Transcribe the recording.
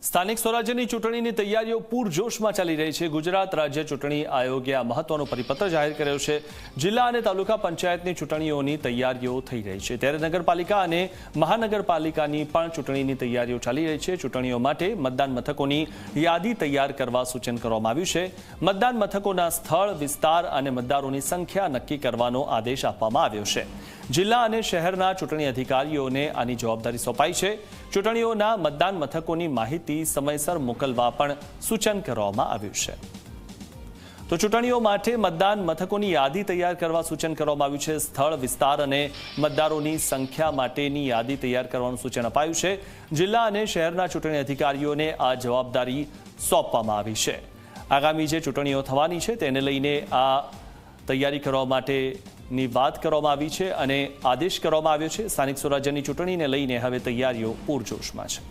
સ્થાનિક સ્વરાજ્યની ચૂંટણીની તૈયારીઓ પૂરજોશમાં ચાલી રહી છે। ગુજરાત રાજ્ય ચૂંટણી આયોગે આ મહત્વનો પરિપત્ર જાહેર કર્યો છે। જિલ્લા અને તાલુકા પંચાયતની ચૂંટણીઓની તૈયારીઓ થઈ રહી છે, ત્યારે નગરપાલિકા અને મહાનગરપાલિકાની પણ ચૂંટણીની તૈયારીઓ ચાલી રહી છે। ચૂંટણીઓ માટે મતદાન મથકોની યાદી તૈયાર કરવા સૂચન કરવામાં આવ્યું છે। મતદાન મથકોના સ્થળ, વિસ્તાર અને મતદારોની સંખ્યા નક્કી કરવાનો આદેશ આપવામાં આવ્યો છે। જિલ્લા અને શહેરના ચૂંટણી અધિકારીઓને આની જવાબદારી સોંપાઈ છે। ચૂંટણીઓના મતદાન મથકોની માહિતી સમયસર મોકલવા પણ સૂચન કરવામાં આવ્યું છે। તો ચૂંટણીઓ માટે મતદાન મથકોની યાદી તૈયાર કરવા સૂચન કરવામાં આવ્યું છે। સ્થળ, વિસ્તાર અને મતદારોની સંખ્યા માટેની યાદી તૈયાર કરવાનું સૂચન અપાયું છે। જિલ્લા અને શહેરના ચૂંટણી અધિકારીઓને આ જવાબદારી સોંપવામાં આવી છે। આગામી જે ચૂંટણીઓ થવાની છે તેને લઈને આ તૈયારી કરવા માટેની વાત કરવામાં આવી છે અને આદેશ કરવામાં આવ્યો છે। સ્થાનિક સ્વરાજ્યની ચૂંટણીને લઈને હવે તૈયારીઓ પૂરજોશમાં છે।